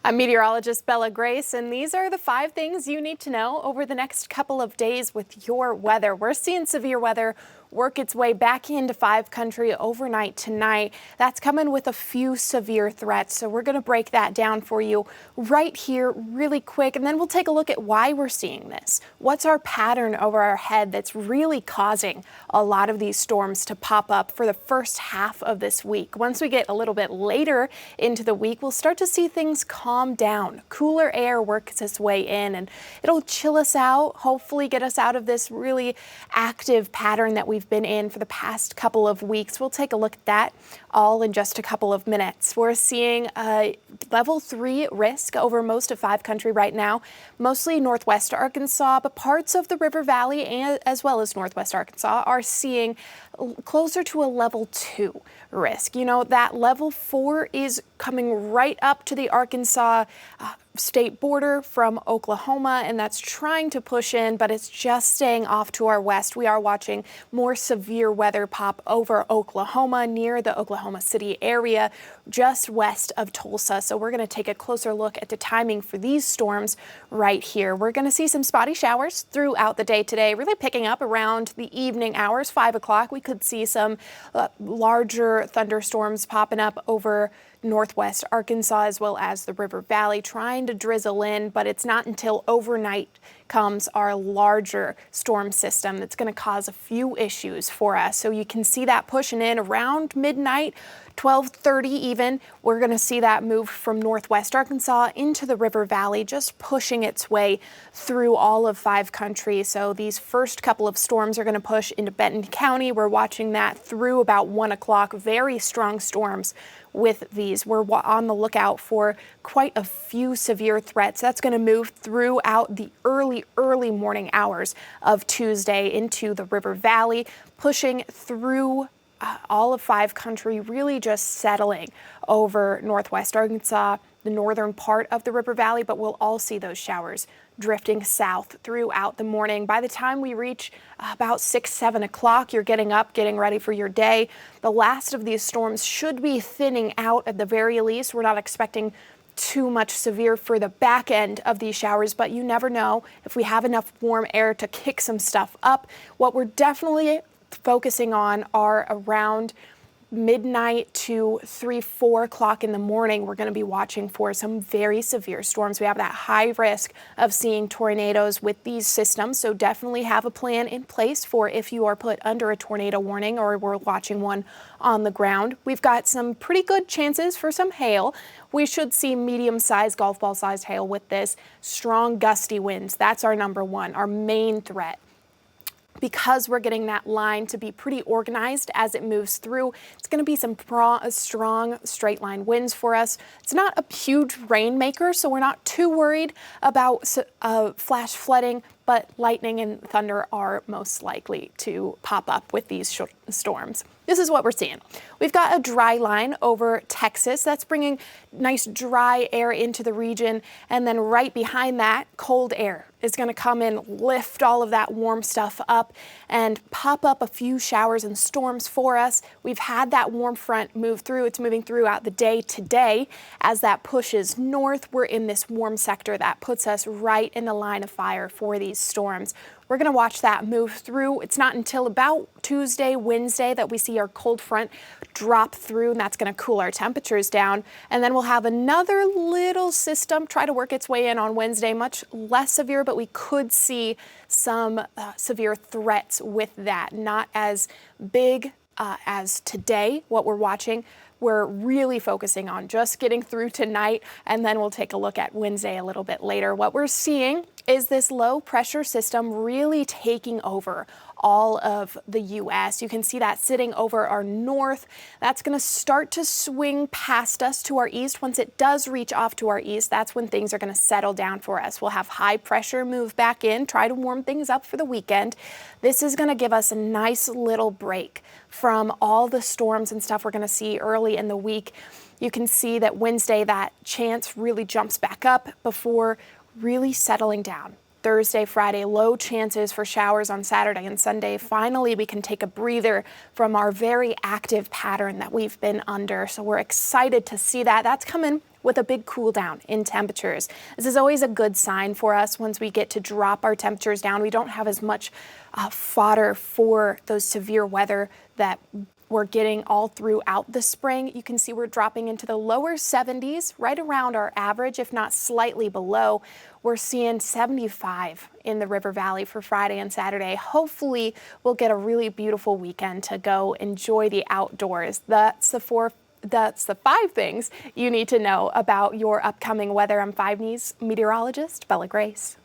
I'm meteorologist Bella Grace, and these are the 5 things you need to know over the next couple of days with your weather. We're seeing severe weather work its way back into 5 country overnight tonight. That's coming with a few severe threats, so we're going to break that down for you right here really quick, and then we'll take a look at why we're seeing this. What's our pattern over our head that's really causing a lot of these storms to pop up for the first half of this week? Once we get a little bit later into the week, we'll start to see things calm down. Cooler air works its way in, and it'll chill us out, hopefully get us out of this really active pattern that we've been in for the past couple of weeks. We'll take a look at that all in just a couple of minutes. We're seeing a level 3 risk over most of 5 country right now, mostly northwest Arkansas, but parts of the River Valley and as well as northwest Arkansas are seeing closer to a level 2 risk. You know, that level 4 is coming right up to the Arkansas state border from Oklahoma, and that's trying to push in, but it's just staying off to our west. We are watching more severe weather pop over Oklahoma near the Oklahoma City area, just west of Tulsa. So we're going to take a closer look at the timing for these storms right here. We're going to see some spotty showers throughout the day today, really picking up around the evening hours, 5 o'clock. We could see some larger thunderstorms popping up over northwest Arkansas as well as the River Valley, trying to drizzle in, but it's not until overnight comes our larger storm system that's going to cause a few issues for us. So you can see that pushing in around midnight, 12:30 even. We're going to see that move from northwest Arkansas into the River Valley, just pushing its way through all of 5 country. So these first couple of storms are going to push into Benton County. We're watching that through about 1 o'clock. Very strong storms with these. We're on the lookout for quite a few severe threats. That's going to move throughout the early morning hours of Tuesday into the River Valley, pushing through all of 5 country, really just settling over northwest Arkansas, the northern part of the River Valley, but we'll all see those showers drifting south throughout the morning. By the time we reach about 6-7 o'clock, you're getting up, getting ready for your day. The last of these storms should be thinning out at the very least. We're not expecting too much severe for the back end of these showers, but you never know if we have enough warm air to kick some stuff up. What we're definitely focusing on are around midnight to 3-4 o'clock in the morning. We're going to be watching for some very severe storms. We have that high risk of seeing tornadoes with these systems, so definitely have a plan in place for if you are put under a tornado warning or we're watching one on the ground. We've got some pretty good chances for some hail. We should see medium-sized, golf ball-sized hail with this. Strong gusty winds, that's our number one, our main threat. Because we're getting that line to be pretty organized as it moves through, it's going to be some strong straight line winds for us. It's not a huge rainmaker, so we're not too worried about flash flooding, but lightning and thunder are most likely to pop up with these storms. This is what we're seeing. We've got a dry line over Texas. That's bringing nice dry air into the region. And then right behind that, cold air is going to come in, lift all of that warm stuff up and pop up a few showers and storms for us. We've had that warm front move through. It's moving throughout the day today. As that pushes north, we're in this warm sector that puts us right in the line of fire for these storms. We're going to watch that move through. It's not until about Tuesday, Wednesday that we see our cold front drop through, and that's going to cool our temperatures down. And then we'll have another little system try to work its way in on Wednesday, much less severe, but we could see some severe threats with that. Not as big as today, what we're watching. We're really focusing on just getting through tonight, and then we'll take a look at Wednesday a little bit later. What we're seeing is this low pressure system really taking over all of the U.S. You can see that sitting over our north. That's going to start to swing past us to our east. Once it does reach off to our east, that's when things are going to settle down for us. We'll have high pressure move back in, try to warm things up for the weekend. This is going to give us a nice little break from all the storms and stuff we're going to see early in the week. You can see that Wednesday, that chance really jumps back up before really settling down Thursday, Friday, low chances for showers on Saturday and Sunday. Finally, we can take a breather from our very active pattern that we've been under. So we're excited to see that. That's coming with a big cool down in temperatures. This is always a good sign for us once we get to drop our temperatures down. We don't have as much fodder for those severe weather that we're getting all throughout the spring. You can see we're dropping into the lower 70s, right around our average, if not slightly below. We're seeing 75 in the River Valley for Friday and Saturday. Hopefully, we'll get a really beautiful weekend to go enjoy the outdoors. That's the 5 things you need to know about your upcoming weather. I'm 5 News meteorologist Bella Grace.